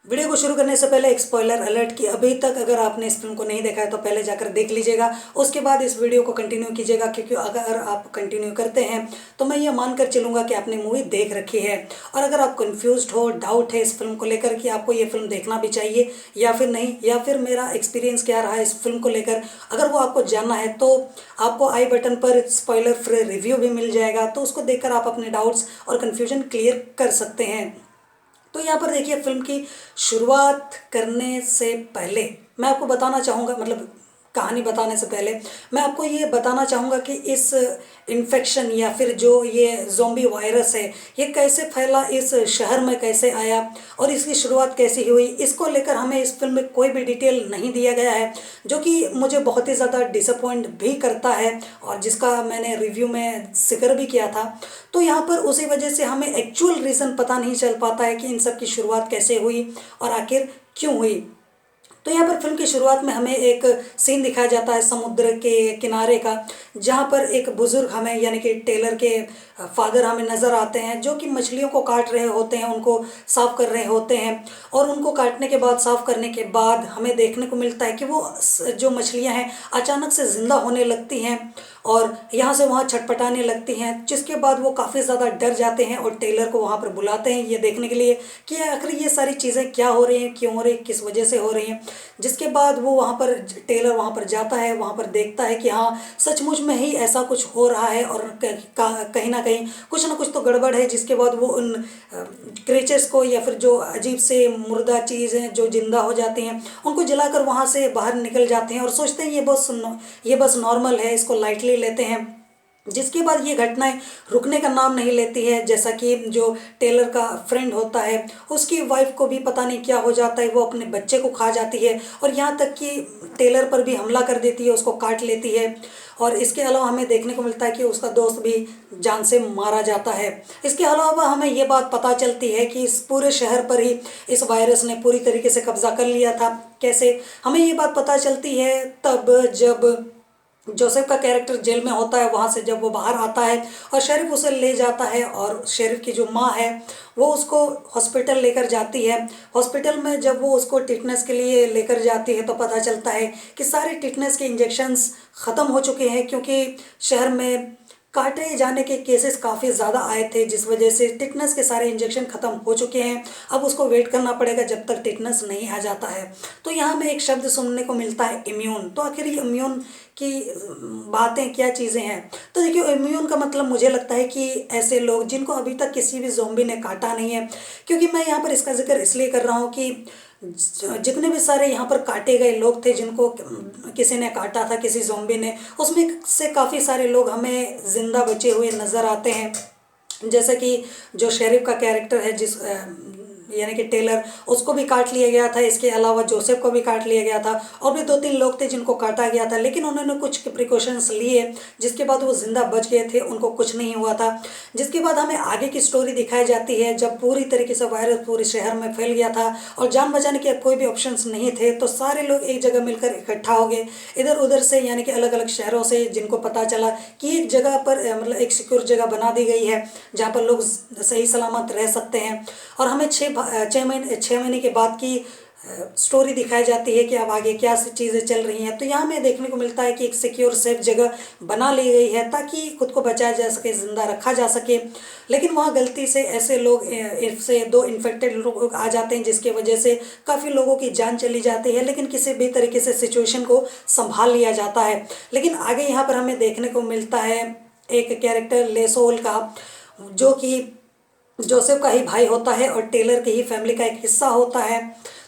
Video को शुरू करने से पहले एक स्पॉइलर अलर्ट कि अभी तक अगर आपने इस फिल्म को नहीं देखा है तो पहले जाकर देख लीजिएगा, उसके बाद इस वीडियो को कंटिन्यू कीजिएगा, क्योंकि अगर आप कंटिन्यू करते हैं तो मैं ये मानकर चलूँगा कि आपने मूवी देख रखी है। और अगर आप कंफ्यूज्ड हो, डाउट है इस फिल्म को लेकर कि आपको ये फिल्म देखना भी चाहिए या फिर नहीं, या फिर मेरा एक्सपीरियंस क्या रहा है इस फिल्म को लेकर, अगर वो आपको जानना है तो आपको आई बटन पर स्पॉइलर फ्री रिव्यू भी मिल जाएगा, तो उसको देखकर आप अपने डाउट्स और कन्फ्यूजन क्लियर कर सकते हैं। तो यहाँ पर देखिए, फिल्म की शुरुआत करने से पहले मैं आपको बताना चाहूँगा, मतलब कहानी बताने से पहले मैं आपको ये बताना चाहूँगा कि इस इन्फेक्शन या फिर जो ये ज़ॉम्बी वायरस है, ये कैसे फैला, इस शहर में कैसे आया और इसकी शुरुआत कैसी हुई, इसको लेकर हमें इस फिल्म में कोई भी डिटेल नहीं दिया गया है, जो कि मुझे बहुत ही ज़्यादा डिसअपॉइंट भी करता है और जिसका मैंने रिव्यू में जिक्र भी किया था। तो यहाँ पर उसी वजह से हमें एक्चुअल रीज़न पता नहीं चल पाता है कि इन सब की शुरुआत कैसे हुई और आखिर क्यों हुई। तो यहाँ पर फिल्म की शुरुआत में हमें एक सीन दिखाया जाता है समुद्र के किनारे का, जहाँ पर एक बुज़ुर्ग हमें, यानी कि टेलर के फादर हमें नज़र आते हैं, जो कि मछलियों को काट रहे होते हैं, उनको साफ़ कर रहे होते हैं। और उनको काटने के बाद, साफ़ करने के बाद हमें देखने को मिलता है कि वो जो मछलियाँ हैं अचानक से ज़िंदा होने लगती हैं और यहाँ से वहाँ छटपटाने लगती हैं, जिसके बाद वो काफ़ी ज़्यादा डर जाते हैं और टेलर को वहाँ पर बुलाते हैं ये देखने के लिए कि आखिर ये सारी चीज़ें क्या हो रही हैं, क्यों हो रही, किस वजह से हो रही हैं। जिसके बाद वो वहाँ पर, टेलर वहाँ पर जाता है, वहाँ पर देखता है कि हाँ, सचमुच में ही ऐसा कुछ हो रहा है और कहीं ना कहीं कुछ ना कुछ तो गड़बड़ है। जिसके बाद वो उन क्रीचर्स को, या फिर जो अजीब से मुर्दा चीज़ें जो जिंदा हो जाती हैं, उनको जलाकर वहाँ से बाहर निकल जाते हैं और सोचते हैं ये बस नॉर्मल है, इसको लाइटली लेते हैं। जिसके बाद ये घटनाएं रुकने का नाम नहीं लेती है, जैसा कि जो टेलर का फ्रेंड होता है, उसकी वाइफ को भी पता नहीं क्या हो जाता है, वो अपने बच्चे को खा जाती है और यहाँ तक कि टेलर पर भी हमला कर देती है, उसको काट लेती है। और इसके अलावा हमें देखने को मिलता है कि उसका दोस्त भी जान से मारा जाता है। इसके अलावा हमें ये बात पता चलती है कि इस पूरे शहर पर ही इस वायरस ने पूरी तरीके से कब्जा कर लिया था। कैसे हमें ये बात पता चलती है, तब जब जोसेफ का कैरेक्टर जेल में होता है, वहाँ से जब वो बाहर आता है और शेरिफ उसे ले जाता है, और शेरिफ की जो माँ है वो उसको हॉस्पिटल लेकर जाती है। हॉस्पिटल में जब वो उसको टिटनेस के लिए लेकर जाती है तो पता चलता है कि सारे टिटनेस के इंजेक्शंस ख़त्म हो चुके हैं, क्योंकि शहर में काटे जाने के केसेस काफ़ी ज़्यादा आए थे, जिस वजह से टिटनेस के सारे इंजेक्शन ख़त्म हो चुके हैं। अब उसको वेट करना पड़ेगा जब तक टिटनेस नहीं आ जाता है। तो यहाँ हमें एक शब्द सुनने को मिलता है, इम्यून। तो आखिर ये इम्यून की बातें क्या चीज़ें हैं? तो देखिए, इम्यून का मतलब मुझे लगता है कि ऐसे लोग जिनको अभी तक किसी भी ज़ॉम्बी ने काटा नहीं है, क्योंकि मैं यहाँ पर इसका जिक्र इसलिए कर रहा हूँ कि जितने भी सारे यहाँ पर काटे गए लोग थे, जिनको किसी ने काटा था, किसी ज़ॉम्बी ने, उसमें से काफ़ी सारे लोग हमें ज़िंदा बचे हुए नज़र आते हैं। जैसे कि जो शेरिफ का कैरेक्टर है, जिस यानी कि टेलर, उसको भी काट लिया गया था। इसके अलावा जोसेफ को भी काट लिया गया था और भी 2-3 लोग थे जिनको काटा गया था, लेकिन उन्होंने कुछ प्रिकॉशंस लिए, जिसके बाद वो ज़िंदा बच गए थे, उनको कुछ नहीं हुआ था। जिसके बाद हमें आगे की स्टोरी दिखाई जाती है, जब पूरी तरीके से वायरस पूरे शहर में फैल गया था और जान बचाने के अब कोई भी ऑप्शंस नहीं थे, तो सारे लोग एक जगह मिलकर इकट्ठा हो गए इधर उधर से, यानी कि अलग अलग शहरों से, जिनको पता चला कि एक जगह पर मतलब एक सिक्योर जगह बना दी गई है जहाँ पर लोग सही सलामत रह सकते हैं। और हमें 6 महीने के बाद की स्टोरी दिखाई जाती है कि अब आगे क्या चीज़ें चल रही हैं। तो यहाँ हमें देखने को मिलता है कि एक सिक्योर सेफ जगह बना ली गई है ताकि खुद को बचाया जा सके, ज़िंदा रखा जा सके। लेकिन वहाँ गलती से ऐसे लोग, इससे 2 इन्फेक्टेड लोग आ जाते हैं, जिसकी वजह से काफ़ी लोगों की जान चली जाती है, लेकिन किसी भी तरीके से सिचुएशन को संभाल लिया जाता है। लेकिन आगे यहाँ पर हमें देखने को मिलता है एक कैरेक्टर लेसोल का, जो कि जोसेफ का ही भाई होता है और टेलर की ही फैमिली का एक हिस्सा होता है।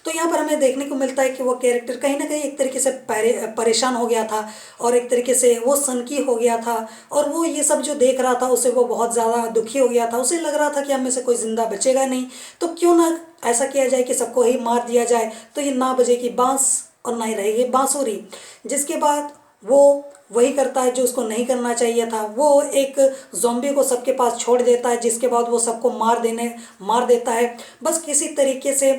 तो यहाँ पर हमें देखने को मिलता है कि वो कैरेक्टर कहीं ना कहीं एक तरीके से परेशान हो गया था और एक तरीके से वो सनकी हो गया था, और वो ये सब जो देख रहा था उसे वो बहुत ज़्यादा दुखी हो गया था। उसे लग रहा था कि हम में से कोई ज़िंदा बचेगा नहीं, तो क्यों ना ऐसा किया जाए कि सबको ही मार दिया जाए, तो ये ना बजेगी बांस और ना ही रहेगी बांसुरी। जिसके बाद वो वही करता है जो उसको नहीं करना चाहिए था। वो एक ज़ॉम्बी को सबके पास छोड़ देता है, जिसके बाद वो सबको मार देता है। बस किसी तरीके से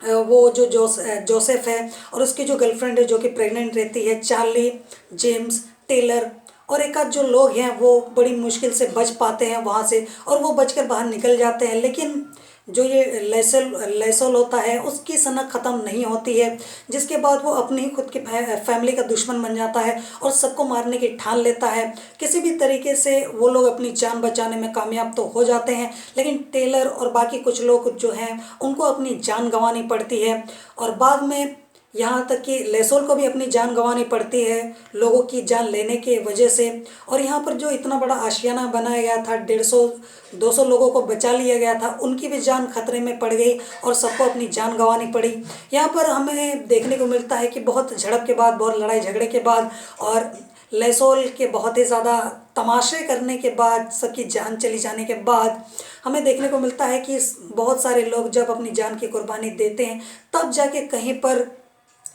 वो जो जोसेफ है और उसकी जो गर्लफ्रेंड है, जो कि प्रेग्नेंट रहती है, चार्ली, जेम्स, टेलर और एक आध जो लोग हैं, वो बड़ी मुश्किल से बच पाते हैं वहाँ से और वो बचकर बाहर निकल जाते हैं। लेकिन जो ये लेसोल होता है उसकी सनक ख़त्म नहीं होती है, जिसके बाद वो अपनी ही खुद की फैमिली का दुश्मन बन जाता है और सबको मारने की ठान लेता है। किसी भी तरीके से वो लोग अपनी जान बचाने में कामयाब तो हो जाते हैं, लेकिन टेलर और बाकी कुछ लोग जो हैं उनको अपनी जान गंवानी पड़ती है। और बाद में यहाँ तक कि लेसोल को भी अपनी जान गंवानी पड़ती है लोगों की जान लेने के वजह से। और यहाँ पर जो इतना बड़ा आशियाना बनाया गया था, 150-200 लोगों को बचा लिया गया था, उनकी भी जान खतरे में पड़ गई और सबको अपनी जान गंवानी पड़ी। यहाँ पर हमें देखने को मिलता है कि बहुत झड़प के बाद, बहुत लड़ाई झगड़े के बाद और लेसोल के बहुत ही ज़्यादा तमाशे करने के बाद, सबकी जान चली जाने के बाद हमें देखने को मिलता है कि बहुत सारे लोग जब अपनी जान की कुर्बानी देते हैं तब जाके कहीं पर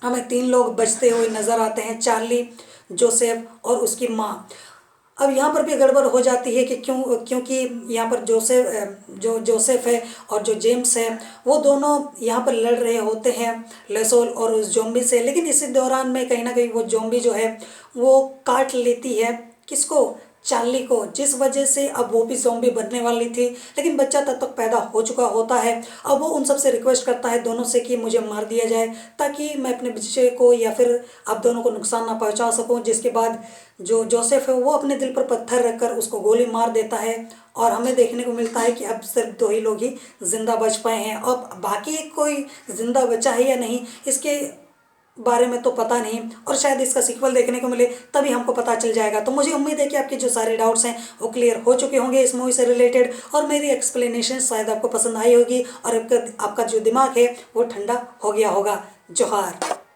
हमें 3 लोग बचते हुए नज़र आते हैं, चार्ली, जोसेफ और उसकी माँ। अब यहाँ पर भी गड़बड़ हो जाती है कि क्योंकि यहाँ पर जोसेफ है और जो जेम्स है वो दोनों यहाँ पर लड़ रहे होते हैं लेसोल और उस ज़ॉम्बी से, लेकिन इसी दौरान में कहीं ना कहीं वो ज़ॉम्बी जो है वो काट लेती है किसको, चार्ली को, जिस वजह से अब वो भी ज़ॉम्बी बनने वाली थी, लेकिन बच्चा तब तक पैदा हो चुका होता है। अब वो उन सब से रिक्वेस्ट करता है दोनों से कि मुझे मार दिया जाए ताकि मैं अपने बच्चे को या फिर आप दोनों को नुकसान ना पहुंचा सकूं। जिसके बाद जो जोसेफ है वो अपने दिल पर पत्थर रखकर उसको गोली मार देता है और हमें देखने को मिलता है कि अब सिर्फ 2 ही लोग ही जिंदा बच पाए हैं। अब बाकी कोई जिंदा बचा है या नहीं इसके बारे में तो पता नहीं, और शायद इसका सीक्वल देखने को मिले तभी हमको पता चल जाएगा। तो मुझे उम्मीद है कि आपके जो सारे डाउट्स हैं वो क्लियर हो चुके होंगे इस मूवी से रिलेटेड, और मेरी एक्सप्लेनेशन शायद आपको पसंद आई होगी और आपका जो दिमाग है वो ठंडा हो गया होगा। जोहार।